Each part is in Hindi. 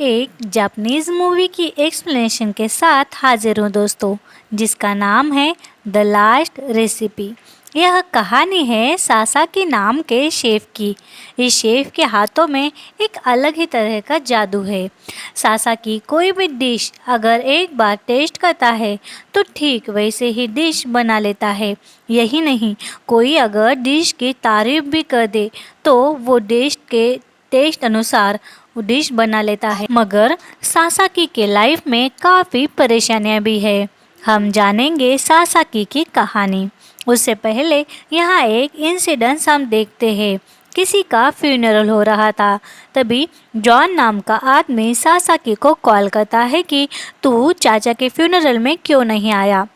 एक जापानीज़ मूवी की एक्सप्लेनेशन के साथ हाजिर हूँ दोस्तों, जिसका नाम है द लास्ट रेसिपी। यह कहानी है सासाकी नाम के शेफ की। इस शेफ के हाथों में एक अलग ही तरह का जादू है। सासाकी कोई भी डिश अगर एक बार टेस्ट करता है तो ठीक वैसे ही डिश बना लेता है। यही नहीं, कोई अगर डिश की तारीफ भी कर दे तो वो डिश के टेस्ट अनुसार वो डिश बना लेता है। मगर सासाकी के लाइफ में काफ़ी परेशानियां भी है। हम जानेंगे सासाकी की कहानी। उससे पहले यहाँ एक इंसिडेंस हम देखते हैं। किसी का फ्यूनरल हो रहा था। तभी जॉन नाम का आदमी सासाकी को कॉल करता है कि तू चाचा के फ्यूनरल में क्यों नहीं आया।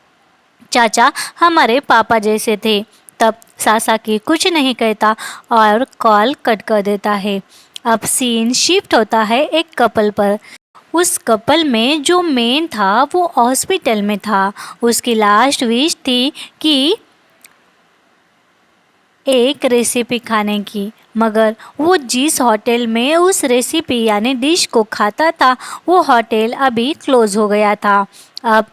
चाचा हमारे पापा जैसे थे। तब सासाकी कुछ नहीं कहता और कॉल कट कर देता है। अब सीन शिफ्ट होता है एक कपल पर। उस कपल में जो मेन था वो हॉस्पिटल में था। उसकी लास्ट विश थी कि एक रेसिपी खाने की, मगर वो जिस होटल में उस रेसिपी यानी डिश को खाता था वो होटल अभी क्लोज हो गया था। अब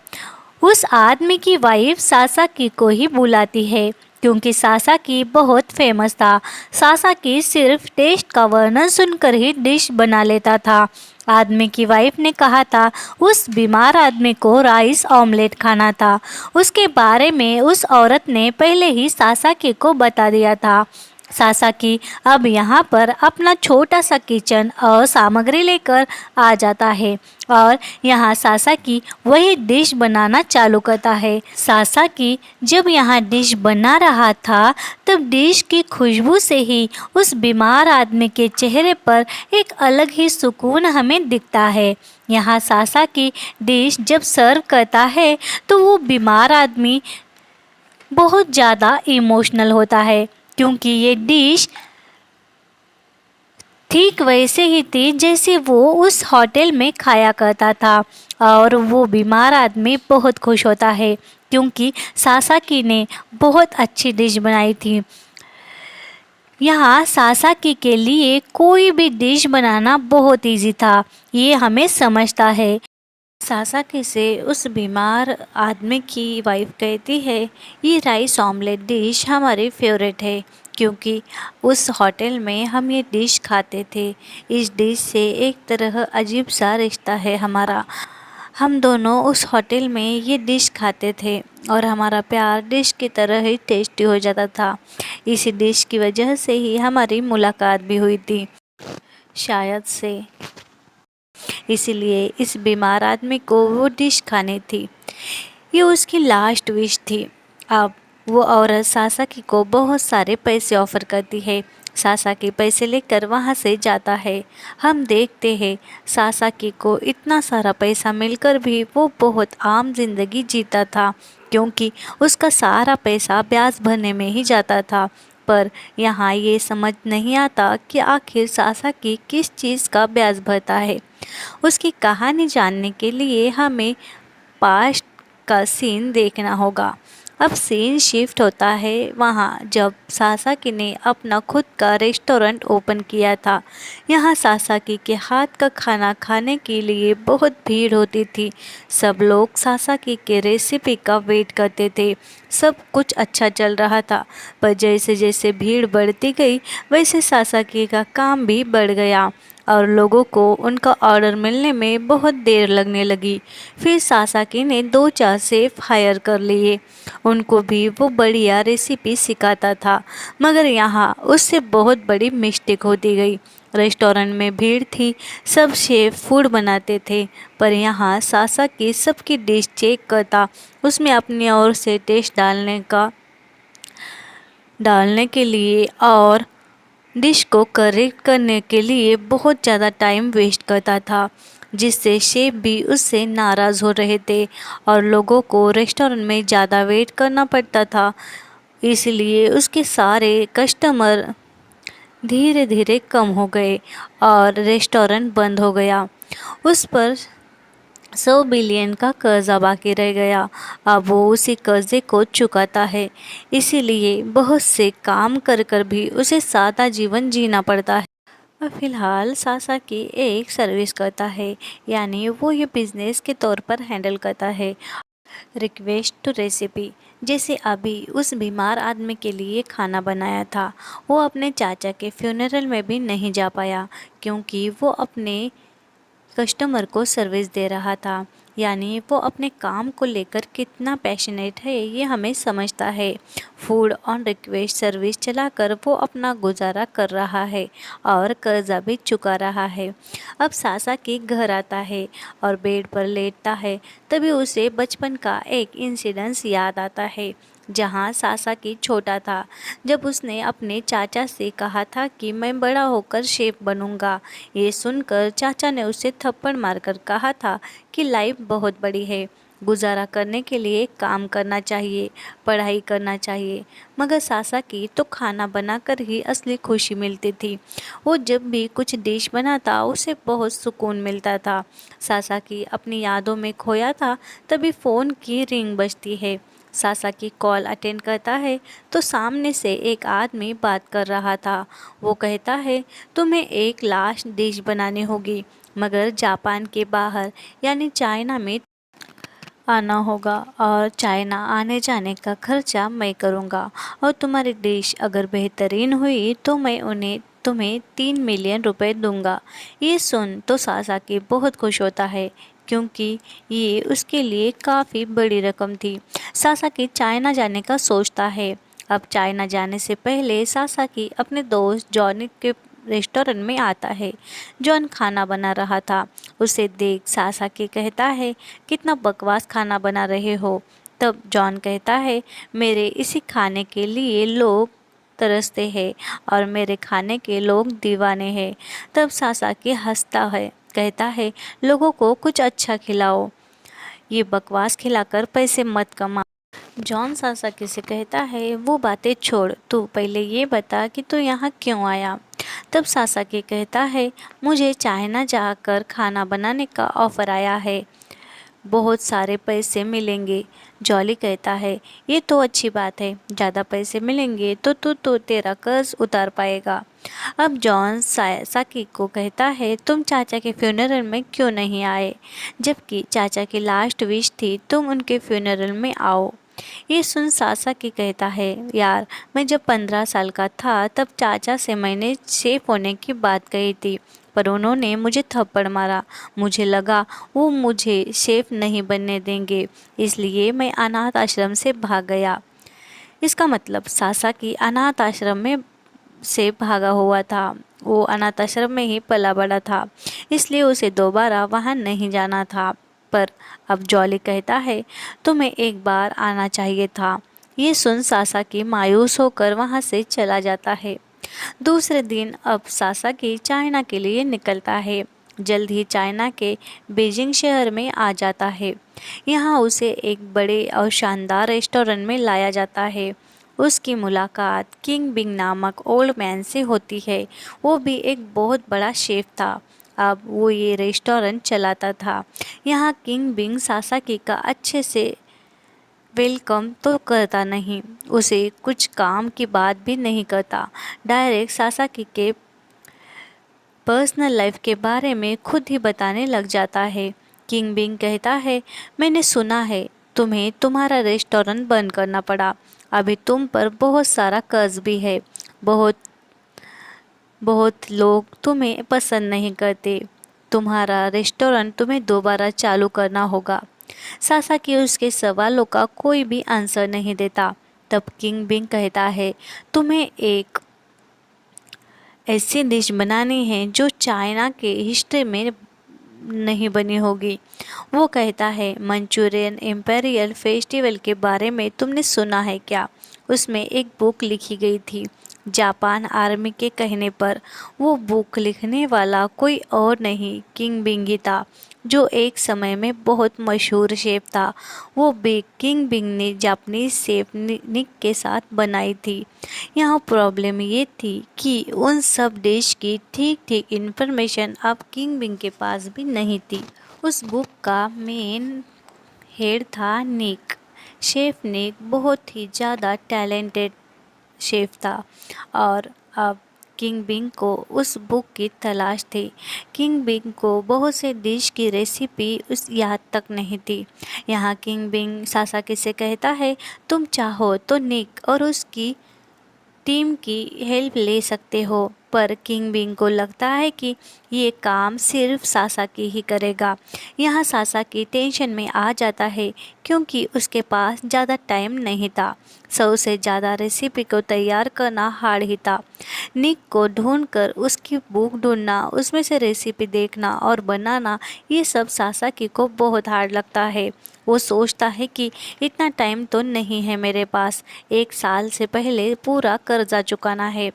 उस आदमी की वाइफ सासाकी को ही बुलाती है क्योंकि सासाकी बहुत फेमस था। सासाकी सिर्फ टेस्ट का वर्णन सुनकर ही डिश बना लेता था। आदमी की वाइफ ने कहा था उस बीमार आदमी को राइस ऑमलेट खाना था। उसके बारे में उस औरत ने पहले ही सासाकी को बता दिया था। सासाकी अब यहाँ पर अपना छोटा सा किचन और सामग्री लेकर आ जाता है और यहाँ सासाकी वही डिश बनाना चालू करता है। सासाकी जब यहाँ डिश बना रहा था तब डिश की खुशबू से ही उस बीमार आदमी के चेहरे पर एक अलग ही सुकून हमें दिखता है। यहाँ सासाकी डिश जब सर्व करता है तो वो बीमार आदमी बहुत ज़्यादा इमोशनल होता है क्योंकि ये डिश ठीक वैसे ही थी जैसे वो उस होटल में खाया करता था। और वो बीमार आदमी बहुत खुश होता है क्योंकि सासाकी ने बहुत अच्छी डिश बनाई थी। यहाँ सासाकी के लिए कोई भी डिश बनाना बहुत इजी था, ये हमें समझता है। सासाकी से उस बीमार आदमी की वाइफ कहती है ये राइस ऑमलेट डिश हमारी फेवरेट है क्योंकि उस होटल में हम ये डिश खाते थे। इस डिश से एक तरह अजीब सा रिश्ता है हमारा। हम दोनों उस होटल में ये डिश खाते थे और हमारा प्यार डिश की तरह ही टेस्टी हो जाता था। इस डिश की वजह से ही हमारी मुलाकात भी हुई थी शायद से, इसलिए इस बीमार आदमी को वो डिश खानी थी। ये उसकी लास्ट विश थी। अब वो औरत सासाकी को बहुत सारे पैसे ऑफर करती है। सासाकी पैसे लेकर वहाँ से जाता है। हम देखते हैं सासाकी को इतना सारा पैसा मिलकर भी वो बहुत आम जिंदगी जीता था क्योंकि उसका सारा पैसा ब्याज भरने में ही जाता था। पर यहाँ ये समझ नहीं आता कि आखिर सासाकी किस चीज़ का ब्याज भरता है। उसकी कहानी जानने के लिए हमें पास्ट का सीन देखना होगा। अब सीन शिफ्ट होता है वहाँ जब सासाकी ने अपना खुद का रेस्टोरेंट ओपन किया था। यहाँ सासाकी के हाथ का खाना खाने के लिए बहुत भीड़ होती थी। सब लोग सासाकी के रेसिपी का वेट करते थे। सब कुछ अच्छा चल रहा था, पर जैसे जैसे भीड़ बढ़ती गई वैसे सासाकी का काम भी बढ़ गया और लोगों को उनका ऑर्डर मिलने में बहुत देर लगने लगी। फिर सासाकी ने 2-4 शेफ हायर कर लिए। उनको भी वो बढ़िया रेसिपी सिखाता था, मगर यहाँ उससे बहुत बड़ी मिस्टेक होती गई। रेस्टोरेंट में भीड़ थी, सब शेफ फूड बनाते थे, पर यहाँ सासाकी सबकी डिश चेक करता, उसमें अपनी ओर से टेस्ट डालने के लिए और डिश को करेक्ट करने के लिए बहुत ज़्यादा टाइम वेस्ट करता था, जिससे शेफ भी उससे नाराज़ हो रहे थे और लोगों को रेस्टोरेंट में ज़्यादा वेट करना पड़ता था। इसलिए उसके सारे कस्टमर धीरे धीरे कम हो गए और रेस्टोरेंट बंद हो गया। उस पर 100 बिलियन का कर्जा बाकी रह गया। अब वो उसी कर्जे को चुकाता है, इसीलिए बहुत से काम कर कर भी उसे सादा जीवन जीना पड़ता है। और फिलहाल सासाकी एक सर्विस करता है, यानी वो ये बिजनेस के तौर पर हैंडल करता है। रिक्वेस्ट टू रेसिपी, जैसे अभी उस बीमार आदमी के लिए खाना बनाया था, वो अपने चाचा के फ्यूनरल में भी नहीं जा पाया क्योंकि वो अपने कस्टमर को सर्विस दे रहा था। यानी वो अपने काम को लेकर कितना पैशनेट है ये हमें समझता है। फूड ऑन रिक्वेस्ट सर्विस चलाकर वो अपना गुजारा कर रहा है और कर्जा भी चुका रहा है। अब सासा के घर आता है और बेड पर लेटता है, तभी उसे बचपन का एक इंसिडेंस याद आता है जहाँ सासाकी छोटा था, जब उसने अपने चाचा से कहा था कि मैं बड़ा होकर शेफ बनूंगा। ये सुनकर चाचा ने उसे थप्पड़ मारकर कहा था कि लाइफ बहुत बड़ी है, गुजारा करने के लिए काम करना चाहिए, पढ़ाई करना चाहिए। मगर सासाकी तो खाना बनाकर ही असली खुशी मिलती थी। वो जब भी कुछ डिश बनाता उसे बहुत सुकून मिलता था। सासाकी अपनी यादों में खोया था, तभी फ़ोन की रिंग बजती है। सासाकी कॉल अटेंड करता है तो सामने से एक आदमी बात कर रहा था। वो कहता है, तुम्हें एक लास्ट डिश बनानी होगी, मगर जापान के बाहर यानी चाइना में आना होगा और चाइना आने जाने का खर्चा मैं करूँगा, और तुम्हारी डिश अगर बेहतरीन हुई तो मैं उन्हें तुम्हें 3 मिलियन रुपए दूंगा। ये सुन तो सासाकी बहुत खुश होता है क्योंकि ये उसके लिए काफ़ी बड़ी रकम थी। सासाकी चाइना जाने का सोचता है। अब चाइना जाने से पहले सासाकी अपने दोस्त जॉनी के रेस्टोरेंट में आता है। जॉन खाना बना रहा था। उसे देख सासाकी कहता है, कितना बकवास खाना बना रहे हो। तब जॉन कहता है, मेरे इसी खाने के लिए लोग तरसते हैं और मेरे खाने के लोग दीवाने हैं। तब सासाकी हंसता है, कहता है, लोगों को कुछ अच्छा खिलाओ, ये बकवास खिलाकर पैसे मत कमा। जॉन सासाकी से कहता है, वो बातें छोड़, तू पहले ये बता कि तू यहाँ क्यों आया। तब सासाकी कहता है, मुझे चाइना जाकर खाना बनाने का ऑफ़र आया है, बहुत सारे पैसे मिलेंगे। जॉली कहता है, ये तो अच्छी बात है, ज़्यादा पैसे मिलेंगे तो तू तो तेरा कर्ज उतार पाएगा। अब जॉन सासाकी को कहता है, तुम चाचा के फ्यूनरल में क्यों नहीं आए, जबकि चाचा की लास्ट विश थी तुम उनके फ्यूनरल में आओ। ये सुन सासाकी कहता है, यार मैं जब 15 साल का था तब चाचा से मैंने शेफ होने की बात कही थी, पर उन्होंने मुझे थप्पड़ मारा। मुझे लगा वो मुझे शेफ नहीं बनने देंगे, इसलिए मैं अनाथ आश्रम से भाग गया। इसका मतलब सासाकी अनाथ आश्रम में से भागा हुआ था। वो अनाथ आश्रम में ही पला बड़ा था, इसलिए उसे दोबारा वहाँ नहीं जाना था। पर अब जॉली कहता है, तुम्हें एक बार आना चाहिए था। ये सुन सासाकी मायूस होकर वहाँ से चला जाता है। दूसरे दिन अब सासाकी चाइना के लिए निकलता है। जल्द ही चाइना के बीजिंग शहर में आ जाता है। यहाँ उसे एक बड़े और शानदार रेस्टोरेंट में लाया जाता है। उसकी मुलाकात किंग बिंग नामक ओल्ड मैन से होती है। वो भी एक बहुत बड़ा शेफ था। अब वो ये रेस्टोरेंट चलाता था। यहाँ किंग बिंग सासाकी का अच्छे से वेलकम तो करता नहीं, उसे कुछ काम की बात भी नहीं करता, डायरेक्ट सासाकी के पर्सनल लाइफ के बारे में खुद ही बताने लग जाता है। किंग बिंग कहता है, मैंने सुना है तुम्हें तुम्हारा रेस्टोरेंट बंद करना पड़ा, अभी तुम पर बहुत सारा कर्ज भी है, बहुत बहुत लोग तुम्हें पसंद नहीं करते, तुम्हारा रेस्टोरेंट तुम्हें दोबारा चालू करना होगा। सासाकी उसके सवालों का कोई भी आंसर नहीं देता। तब किंग बिंग कहता है, तुम्हें एक ऐसी डिश बनानी है जो चाइना के हिस्ट्री में नहीं बनी होगी। वो कहता है, मंचूरियन इम्पेरियल फेस्टिवल के बारे में तुमने सुना है क्या? उसमें एक बुक लिखी गई थी जापान आर्मी के कहने पर। वो बुक लिखने वाला कोई और नहीं, किंग बिंग ही था, जो एक समय में बहुत मशहूर शेफ था। वो भी किंग बिंग ने जापानीज शेफ निक के साथ बनाई थी। यहाँ प्रॉब्लम ये थी कि उन सब डिश की ठीक ठीक इन्फॉर्मेशन अब किंग बिंग के पास भी नहीं थी। उस बुक का मेन हेड था निक। शेफ निक बहुत ही ज़्यादा टैलेंटेड शेफ था और अब किंग बिंग को उस बुक की तलाश थी। किंग बिंग को बहुत से डिश की रेसिपी उस याद तक नहीं थी। यहाँ किंग बिंग सासाकी से कहता है, तुम चाहो तो निक और उसकी टीम की हेल्प ले सकते हो, पर किंग बिंग को लगता है कि ये काम सिर्फ सासाकी ही करेगा। यहाँ सासाकी टेंशन में आ जाता है क्योंकि उसके पास ज़्यादा टाइम नहीं था। 100 से ज़्यादा रेसिपी को तैयार करना हार्ड ही था। निक को ढूंढकर उसकी बुक ढूंढना, उसमें से रेसिपी देखना और बनाना, ये सब सासाकी को बहुत हार्ड लगता है। वो सोचता है कि इतना टाइम तो नहीं है मेरे पास, 1 साल से पहले पूरा कर्जा चुकाना है।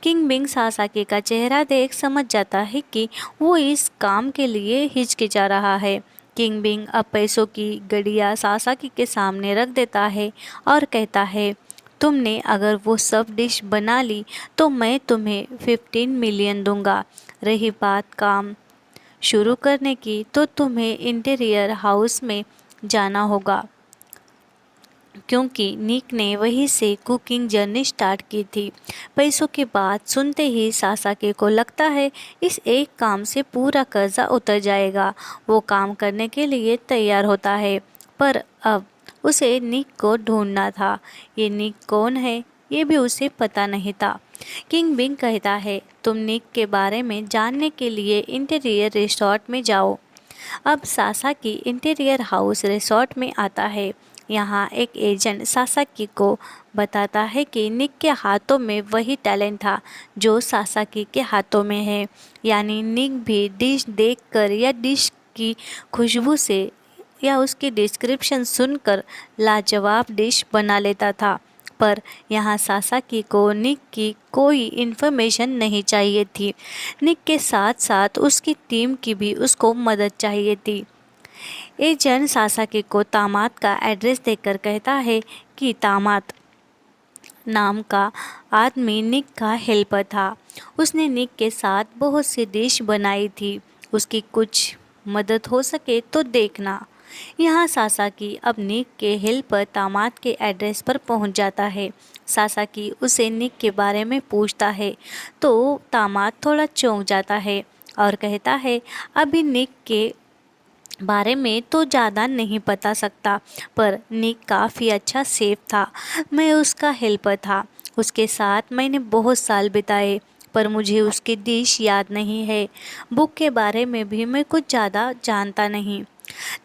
किंग बिंग सासाकी का चेहरा देख समझ जाता है कि वो इस काम के लिए हिचकिचा रहा है। किंग बिंग अब पैसों की गड़िया सासाकी के सामने रख देता है और कहता है, तुमने अगर वो सब डिश बना ली तो मैं तुम्हें 15 मिलियन दूंगा। रही बात काम शुरू करने की, तो तुम्हें इंटीरियर हाउस में जाना होगा क्योंकि निक ने वहीं से कुकिंग जर्नी स्टार्ट की थी। पैसों की बात सुनते ही सासाकी को लगता है इस एक काम से पूरा कर्जा उतर जाएगा। वो काम करने के लिए तैयार होता है, पर अब उसे निक को ढूंढना था। ये निक कौन है ये भी उसे पता नहीं था। किंग बिंग कहता है, तुम निक के बारे में जानने के लिए इंटीरियर रिसोर्ट में जाओ। अब सासाकी इंटीरियर हाउस रिसोर्ट में आता है। यहाँ एक एजेंट सासाकी को बताता है कि निक के हाथों में वही टैलेंट था जो सासाकी के हाथों में है। यानी निक भी डिश देखकर या डिश की खुशबू से या उसकी डिस्क्रिप्शन सुनकर लाजवाब डिश बना लेता था। पर यहाँ सासाकी को निक की कोई इन्फॉर्मेशन नहीं चाहिए थी। निक के साथ साथ उसकी टीम की भी उसको मदद चाहिए थी। एजेंट सासाकी को तामात का एड्रेस देकर कहता है कि तामात नाम का आदमी निक का हेल्पर था। उसने निक के साथ बहुत सी डिश बनाई थी। उसकी कुछ मदद हो सके तो देखना। यहाँ सासाकी अब निक के हेल्पर तामात के एड्रेस पर पहुँच जाता है। सासाकी उसे निक के बारे में पूछता है तो तामात थोड़ा चौंक जाता है और कहता है, अभी निक के बारे में तो ज़्यादा नहीं बता सकता, पर निक काफ़ी अच्छा शेफ था। मैं उसका हेल्पर था। उसके साथ मैंने बहुत साल बिताए, पर मुझे उसकी डिश याद नहीं है। बुक के बारे में भी मैं कुछ ज़्यादा जानता नहीं।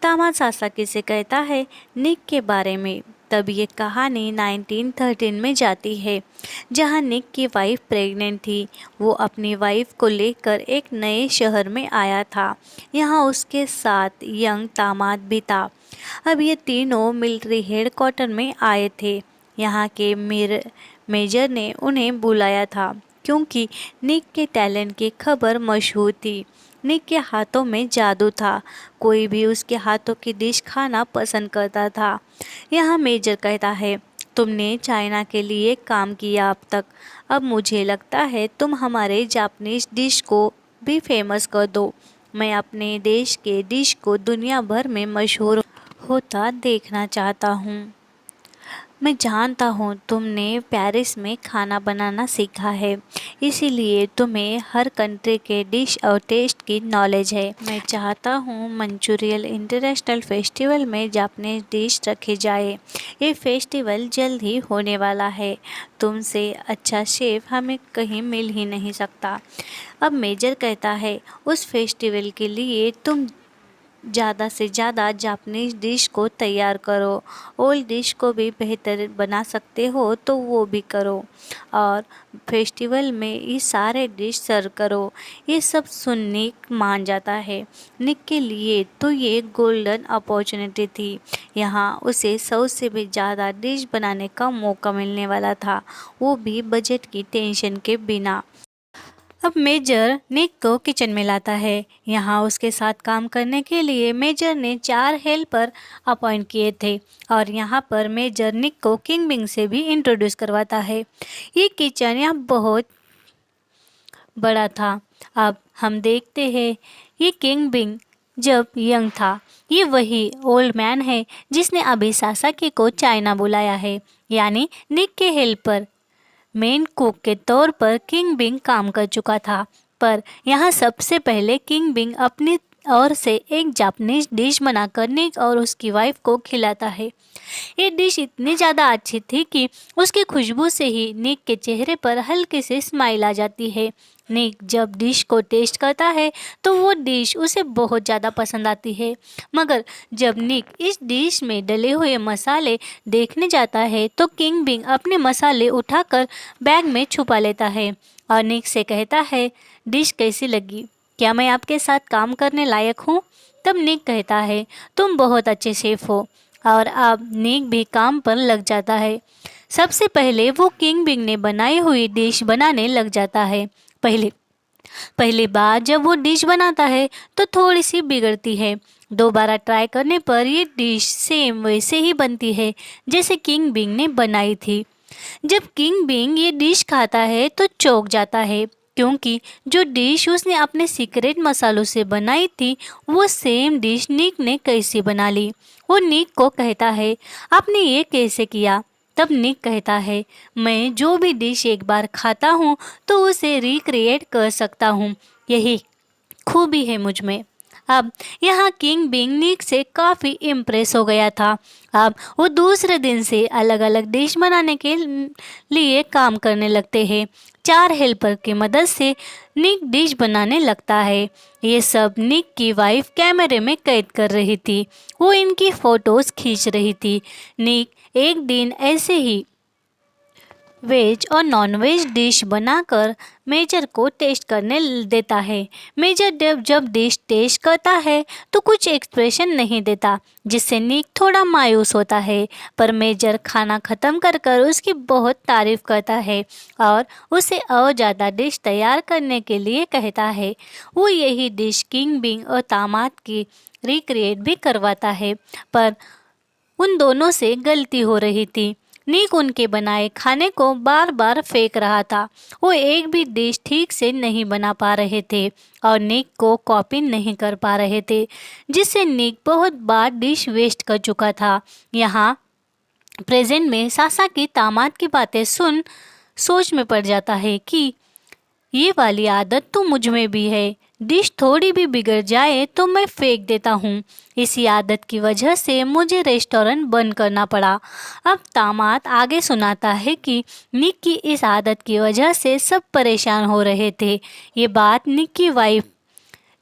तामा सासाकी से कहता है निक के बारे में। तब ये कहानी 1913 में जाती है, जहाँ निक की वाइफ प्रेग्नेंट थी। वो अपनी वाइफ को लेकर एक नए शहर में आया था। यहाँ उसके साथ यंग तामात भी था। अब ये तीनों मिलिट्री हेडक्वार्टर में आए थे। यहाँ के मेजर ने उन्हें बुलाया था क्योंकि निक के टैलेंट की खबर मशहूर थी। निक के हाथों में जादू था। कोई भी उसके हाथों की डिश खाना पसंद करता था। यहाँ मेजर कहता है, तुमने चाइना के लिए काम किया अब तक, अब मुझे लगता है तुम हमारे जापानीज डिश को भी फेमस कर दो। मैं अपने देश के डिश को दुनिया भर में मशहूर होता देखना चाहता हूँ। मैं जानता हूँ तुमने पेरिस में खाना बनाना सीखा है, इसीलिए तुम्हें हर कंट्री के डिश और टेस्ट की नॉलेज है। मैं चाहता हूँ मंचूरियल इंटरनेशनल फेस्टिवल में जापानीज डिश रखी जाए। ये फेस्टिवल जल्द ही होने वाला है। तुमसे अच्छा शेफ हमें कहीं मिल ही नहीं सकता। अब मेजर कहता है, उस फेस्टिवल के लिए तुम ज़्यादा से ज़्यादा जापानीज डिश को तैयार करो। ओल्ड डिश को भी बेहतर बना सकते हो तो वो भी करो, और फेस्टिवल में ये सारे डिश सर्व करो। ये सब सुन निक मान जाता है। निक के लिए तो ये गोल्डन अपॉर्चुनिटी थी। यहाँ उसे 100 से भी ज़्यादा डिश बनाने का मौका मिलने वाला था, वो भी बजट की टेंशन के बिना। अब मेजर निक को किचन में लाता है। यहाँ उसके साथ काम करने के लिए मेजर ने 4 हेल्पर अपॉइंट किए थे, और यहाँ पर मेजर निक को किंग बिंग से भी इंट्रोड्यूस करवाता है। ये किचन यहाँ बहुत बड़ा था। अब हम देखते हैं ये किंग बिंग जब यंग था। ये वही ओल्ड मैन है जिसने अभी सासाकी को चाइना बुलाया है, यानी निक के हेल्पर मेन कुक के तौर पर किंग बिंग काम कर चुका था। पर यहाँ सबसे पहले किंग बिंग अपनी ओर से एक जापानीज डिश बनाकर निक और उसकी वाइफ को खिलाता है। ये डिश इतनी ज़्यादा अच्छी थी कि उसकी खुशबू से ही निक के चेहरे पर हल्की सी स्माइल आ जाती है। निक जब डिश को टेस्ट करता है तो वो डिश उसे बहुत ज़्यादा पसंद आती है। मगर जब निक इस डिश में डले हुए मसाले देखने जाता है तो किंग बिंग अपने मसाले उठाकर बैग में छुपा लेता है और निक से कहता है, डिश कैसी लगी? क्या मैं आपके साथ काम करने लायक हूँ? तब निक कहता है, तुम बहुत अच्छे शेफ हो। और अब निक भी काम पर लग जाता है। सबसे पहले वो किंग बिंग ने बनाई हुई डिश बनाने लग जाता है। पहली बार जब वो डिश बनाता है तो थोड़ी सी बिगड़ती है। दोबारा ट्राई करने पर ये डिश सेम वैसे ही बनती है जैसे किंग बिंग ने बनाई थी। जब किंग बिंग ये डिश खाता है तो चौंक जाता है, क्योंकि जो डिश उसने अपने सीक्रेट मसालों से बनाई थी वो सेम डिश निक ने कैसे बना ली। वो निक को कहता है, आपने ये कैसे किया? तब निक कहता है, मैं जो भी डिश एक बार खाता हूँ तो उसे रिक्रिएट कर सकता हूँ, यही खूबी है मुझ में। अब यहाँ किंग बिंग निक से काफ़ी इम्प्रेस हो गया था। अब वो दूसरे दिन से अलग अलग डिश बनाने के लिए काम करने लगते हैं। 4 हेल्पर की मदद से निक डिश बनाने लगता है। ये सब निक की वाइफ कैमरे में कैद कर रही थी। वो इनकी फ़ोटोज़ खींच रही थी। निक एक दिन ऐसे ही वेज और नॉन वेज डिश बनाकर मेजर को टेस्ट करने देता है। मेजर जब डिश टेस्ट करता है तो कुछ एक्सप्रेशन नहीं देता, जिससे निक थोड़ा मायूस होता है। पर मेजर खाना ख़त्म कर कर उसकी बहुत तारीफ़ करता है और उसे और ज़्यादा डिश तैयार करने के लिए कहता है। वो यही डिश किंग बिंग और दामाद की रिक्रिएट भी करवाता है, पर उन दोनों से गलती हो रही थी। निक उनके बनाए खाने को बार बार फेंक रहा था। वो एक भी डिश ठीक से नहीं बना पा रहे थे और निक को कॉपी नहीं कर पा रहे थे, जिससे निक बहुत बार डिश वेस्ट कर चुका था। यहाँ प्रेजेंट में सासा की दामाद की बातें सुन सोच में पड़ जाता है कि ये वाली आदत तो मुझ में भी है। डिश थोड़ी भी बिगड़ जाए तो मैं फेंक देता हूँ। इसी आदत की वजह से मुझे रेस्टोरेंट बंद करना पड़ा। अब दामाद आगे सुनाता है कि निक की इस आदत की वजह से सब परेशान हो रहे थे। ये बात निक की वाइफ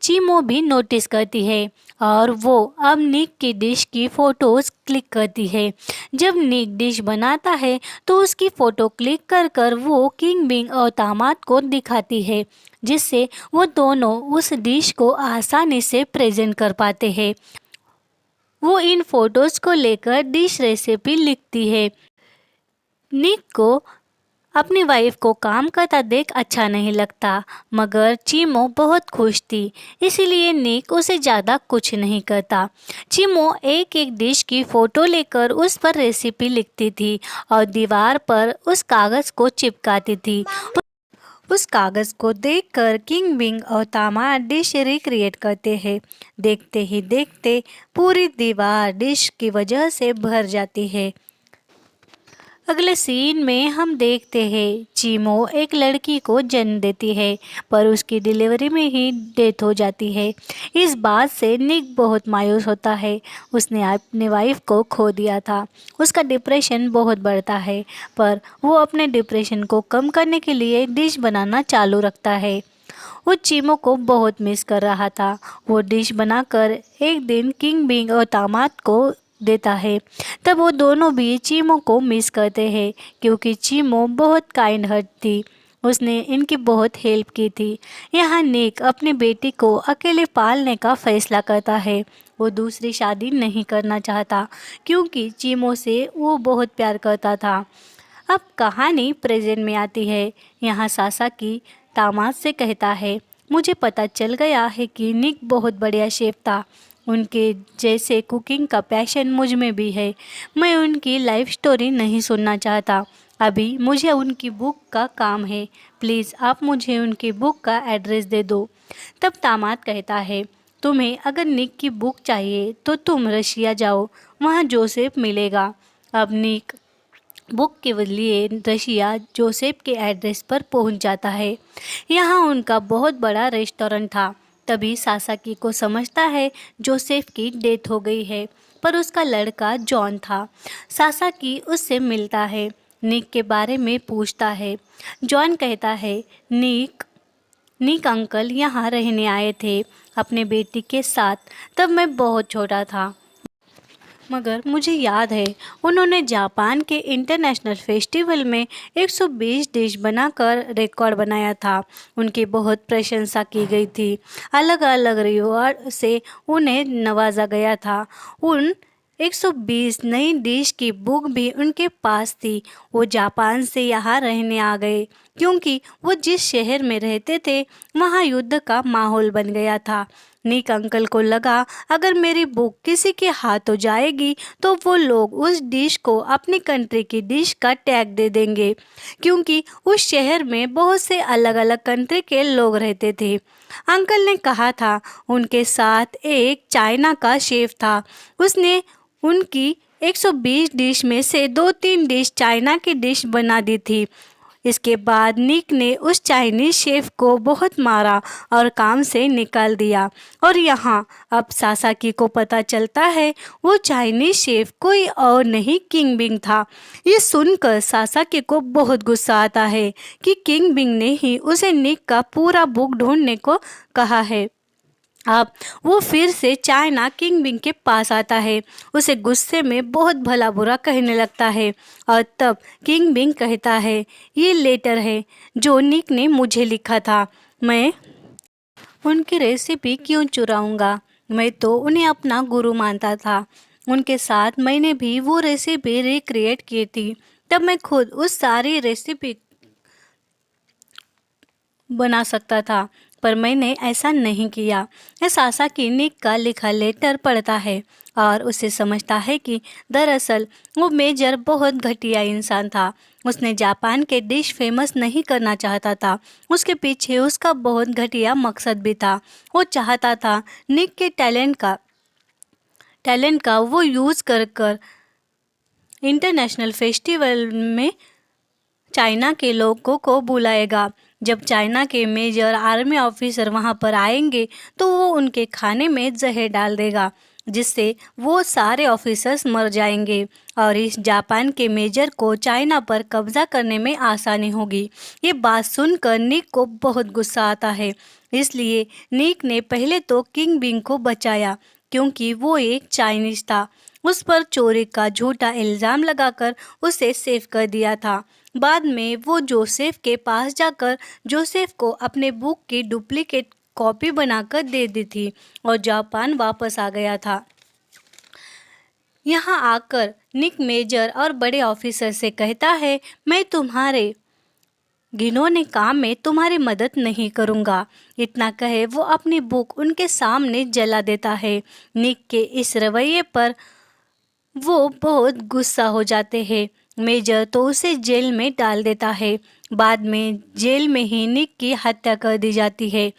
चीमो भी नोटिस करती है और वो अब निक की डिश की फ़ोटोज़ क्लिक करती है। जब निक डिश बनाता है तो उसकी फ़ोटो क्लिक कर कर वो किंग बिंग और दामाद को दिखाती है, जिससे वो दोनों उस डिश को आसानी से प्रेजेंट कर पाते हैं। वो इन फ़ोटोज़ को लेकर डिश रेसिपी लिखती है। निक को अपनी वाइफ को काम करता देख अच्छा नहीं लगता, मगर चीमो बहुत खुश थी, इसीलिए निक उसे ज़्यादा कुछ नहीं करता। चीमो एक एक डिश की फ़ोटो लेकर उस पर रेसिपी लिखती थी और दीवार पर उस कागज़ को चिपकाती थी। उस कागज़ को देखकर किंग बिंग और दामाद डिश रिक्रिएट करते हैं। देखते ही देखते पूरी दीवार डिश की वजह से भर जाती है। अगले सीन में हम देखते हैं चीमो एक लड़की को जन्म देती है, पर उसकी डिलीवरी में ही डेथ हो जाती है। इस बात से निक बहुत मायूस होता है। उसने अपने वाइफ को खो दिया था। उसका डिप्रेशन बहुत बढ़ता है, पर वो अपने डिप्रेशन को कम करने के लिए डिश बनाना चालू रखता है। वो चीमो को बहुत मिस कर रहा था। वो डिश बनाकर एक दिन किंग बिंग और दामाद को देता है। तब वो दोनों भी चीमो को मिस करते हैं, क्योंकि चीमो बहुत काइंड हार्ट थी। उसने इनकी बहुत हेल्प की थी। यहाँ निक अपनी बेटी को अकेले पालने का फैसला करता है। वो दूसरी शादी नहीं करना चाहता, क्योंकि चीमो से वो बहुत प्यार करता था। अब कहानी प्रेजेंट में आती है। यहाँ सासा की दामाद से कहता है, मुझे पता चल गया है कि निक बहुत बढ़िया शेफ था। उनके जैसे कुकिंग का पैशन मुझ में भी है। मैं उनकी लाइफ स्टोरी नहीं सुनना चाहता। अभी मुझे उनकी बुक का काम है। प्लीज़ आप मुझे उनकी बुक का एड्रेस दे दो। तब दामाद कहता है, तुम्हें अगर निक की बुक चाहिए तो तुम रशिया जाओ, वहाँ जोसेफ मिलेगा। अब निक बुक के लिए रशिया जोसेफ के एड्रेस पर पहुंच जाता है। यहाँ उनका बहुत बड़ा रेस्टोरेंट था। तभी सासाकी को समझता है जोसेफ की डेथ हो गई है, पर उसका लड़का जॉन था। सासाकी उससे मिलता है, निक के बारे में पूछता है। जॉन कहता है निक निक अंकल यहाँ रहने आए थे अपने बेटी के साथ, तब मैं बहुत छोटा था, मगर मुझे याद है उन्होंने जापान के इंटरनेशनल फेस्टिवल में 120 डिश बनाकर रिकॉर्ड बनाया था। उनकी बहुत प्रशंसा की गई थी, अलग अलग रिवॉर्ड से उन्हें नवाजा गया था। उन 120 नई डिश की बुक भी उनके पास थी। वो जापान से यहाँ रहने आ गए क्योंकि वो जिस शहर में रहते थे वहाँ युद्ध का माहौल बन गया था। निक अंकल को लगा अगर मेरी बुक किसी के हाथों जाएगी तो वो लोग उस डिश को अपनी कंट्री की डिश का टैग दे देंगे, क्योंकि उस शहर में बहुत से अलग अलग कंट्री के लोग रहते थे। अंकल ने कहा था उनके साथ एक चाइना का शेफ था। उसने उनकी 120 डिश में से 2-3 डिश चाइना की डिश बना दी थी। इसके बाद निक ने उस चाइनीज शेफ को बहुत मारा और काम से निकाल दिया। और यहाँ अब सासाकी को पता चलता है वो चाइनीज शेफ कोई और नहीं, किंग बिंग था। ये सुनकर सासाकी को बहुत गुस्सा आता है कि किंग बिंग ने ही उसे निक का पूरा बुक ढूंढने को कहा है। अब वो फिर से चाइना किंग बिंग के पास आता है, उसे गुस्से में बहुत भला बुरा कहने लगता है। और तब किंग बिंग कहता है ये लेटर है जो निक ने मुझे लिखा था, मैं उनकी रेसिपी क्यों चुराऊंगा, मैं तो उन्हें अपना गुरु मानता था। उनके साथ मैंने भी वो रेसिपी रिक्रिएट की थी, तब मैं खुद उस सारी रेसिपी बना सकता था, पर मैंने ऐसा नहीं किया। सासाकी निक का लिखा लेटर पढ़ता है और उसे समझता है कि दरअसल वो मेजर बहुत घटिया इंसान था। उसने जापान के डिश फेमस नहीं करना चाहता था, उसके पीछे उसका बहुत घटिया मकसद भी था। वो चाहता था निक के टैलेंट का वो यूज़ कर कर इंटरनेशनल फेस्टिवल में चाइना के लोगों को बुलाएगा। जब चाइना के मेजर आर्मी ऑफिसर वहां पर आएंगे तो वो उनके खाने में जहर डाल देगा, जिससे वो सारे ऑफिसर्स मर जाएंगे और इस जापान के मेजर को चाइना पर कब्जा करने में आसानी होगी। ये बात सुनकर निक को बहुत गुस्सा आता है, इसलिए निक ने पहले तो किंग बिंग को बचाया क्योंकि वो एक चाइनीज था। उस पर चोरी का झूठा इल्ज़ाम लगाकर उसे सेव कर दिया था। बाद में वो जोसेफ के पास जाकर जोसेफ को अपने बुक की डुप्लीकेट कॉपी बनाकर दे दी थी और जापान वापस आ गया था। यहाँ आकर निक मेजर और बड़े ऑफिसर से कहता है मैं तुम्हारे घिनौने काम में तुम्हारी मदद नहीं करूँगा। इतना कहे वो अपनी बुक उनके सामने जला देता है। निक के इस रवैये पर वो बहुत गुस्सा हो जाते हैं। मेजर तो उसे जेल में डाल देता है। बाद में जेल में ही निक की हत्या कर दी जाती है।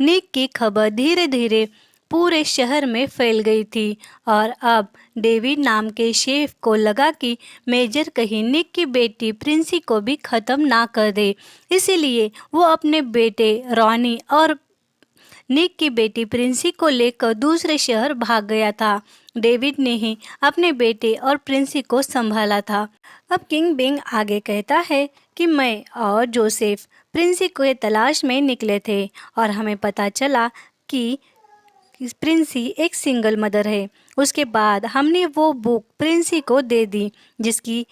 निक की खबर धीरे धीरे पूरे शहर में फैल गई थी और अब डेविड नाम के शेफ को लगा कि मेजर कहीं निक की बेटी प्रिंसी को भी ख़त्म ना कर दे। इसीलिए वो अपने बेटे रॉनी और निक की बेटी प्रिंसी को लेकर दूसरे शहर भाग गया था। डेविड ने ही अपने बेटे और प्रिंसी को संभाला था। अब किंग बिंग आगे कहता है कि मैं और जोसेफ प्रिंसी को तलाश में निकले थे और हमें पता चला कि प्रिंसी एक सिंगल मदर है। उसके बाद हमने वो बुक प्रिंसी को दे दी जिसकी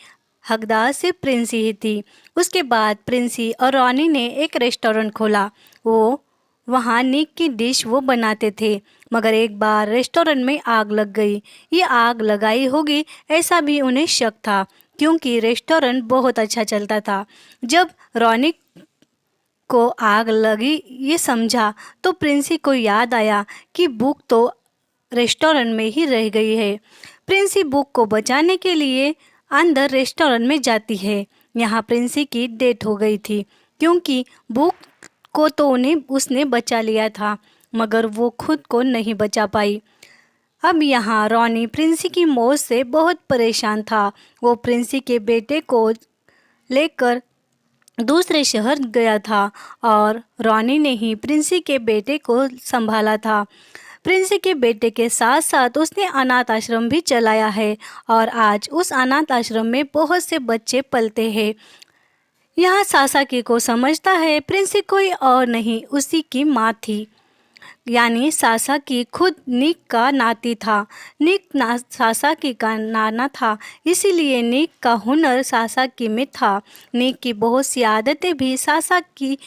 हकदार सिर्फ प्रिंसी ही थी। उसके बाद प्रिंसी और रॉनी ने एक रेस्टोरेंट खोला। वहाँ निक की डिश वो बनाते थे, मगर एक बार रेस्टोरेंट में आग लग गई। ये आग लगाई होगी ऐसा भी उन्हें शक था क्योंकि रेस्टोरेंट बहुत अच्छा चलता था। जब रॉनी को आग लगी ये समझा तो प्रिंसी को याद आया कि बुक तो रेस्टोरेंट में ही रह गई है। प्रिंसी बुक को बचाने के लिए अंदर रेस्टोरेंट में जाती है। यहाँ प्रिंसी की डेथ हो गई थी क्योंकि बुक को तो उसने बचा लिया था, मगर वो खुद को नहीं बचा पाई। अब यहाँ रॉनी प्रिंसी की मौत से बहुत परेशान था। वो प्रिंसी के बेटे को लेकर दूसरे शहर गया था और रॉनी ने ही प्रिंसी के बेटे को संभाला था। प्रिंसी के बेटे के साथ साथ उसने अनाथ आश्रम भी चलाया है और आज उस अनाथ आश्रम में बहुत से बच्चे पलते हैं। यहाँ सासाकी को समझता है प्रिंसी कोई और नहीं उसी की माँ थी, यानी सासाकी खुद निक का नाती था। निक सासाकी का नाना था, इसीलिए निक का हुनर सासाकी में था। निक की बहुत सी आदतें भी सासाकी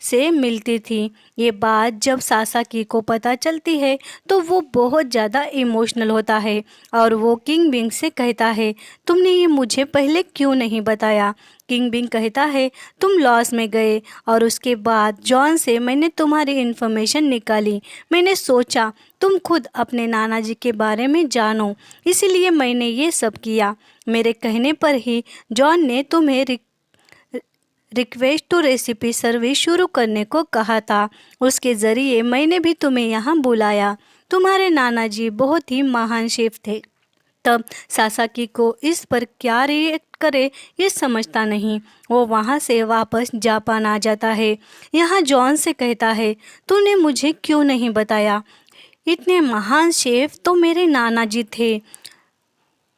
से मिलती थी। ये बात जब सासाकी को पता चलती है तो वो बहुत ज़्यादा इमोशनल होता है और वो किंग बिंग से कहता है, तुमने ये मुझे पहले क्यों नहीं बताया। किंग बिंग कहता है, तुम लॉस में गए और उसके बाद जॉन से मैंने तुम्हारी इन्फॉर्मेशन निकाली। मैंने सोचा तुम खुद अपने नाना जी के बारे में जानो, इसीलिए मैंने ये सब किया। मेरे कहने पर ही जॉन ने तुम्हें रिक्वेस्ट टू रेसिपी सर्विस शुरू करने को कहा था। उसके ज़रिए मैंने भी तुम्हें यहाँ बुलाया। तुम्हारे नाना जी बहुत ही महान शेफ थे। तब सासाकी को इस पर क्या रिएक्ट करे ये समझता नहीं। वो वहाँ से वापस जापान आ जाता है। यहाँ जॉन से कहता है, तूने मुझे क्यों नहीं बताया। इतने महान शेफ तो मेरे नाना जी थे।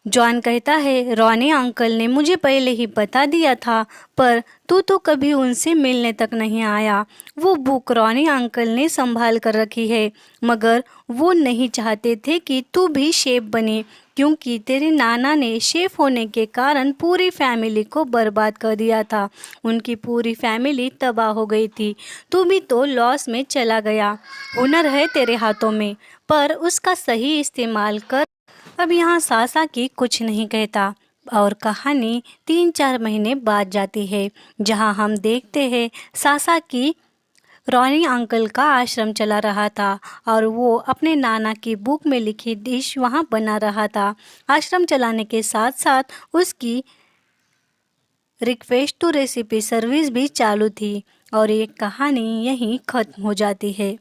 जॉन कहता है, रॉनी अंकल ने मुझे पहले ही बता दिया था, पर तू तो कभी उनसे मिलने तक नहीं आया। वो बुक रॉनी अंकल ने संभाल कर रखी है, मगर वो नहीं चाहते थे कि तू भी शेफ बने, क्योंकि तेरे नाना ने शेफ होने के कारण पूरी फैमिली को बर्बाद कर दिया था। उनकी पूरी फैमिली तबाह हो गई थी। तू भी तो लॉस में चला गया। हुनर है तेरे हाथों में, पर उसका सही इस्तेमाल कर। अब यहाँ सासाकी कुछ नहीं कहता और कहानी 3-4 महीने बाद जाती है, जहाँ हम देखते हैं सासाकी रॉनी अंकल का आश्रम चला रहा था और वो अपने नाना की बुक में लिखी डिश वहाँ बना रहा था। आश्रम चलाने के साथ साथ उसकी रिक्वेस्ट टू रेसिपी सर्विस भी चालू थी और ये कहानी यहीं ख़त्म हो जाती है।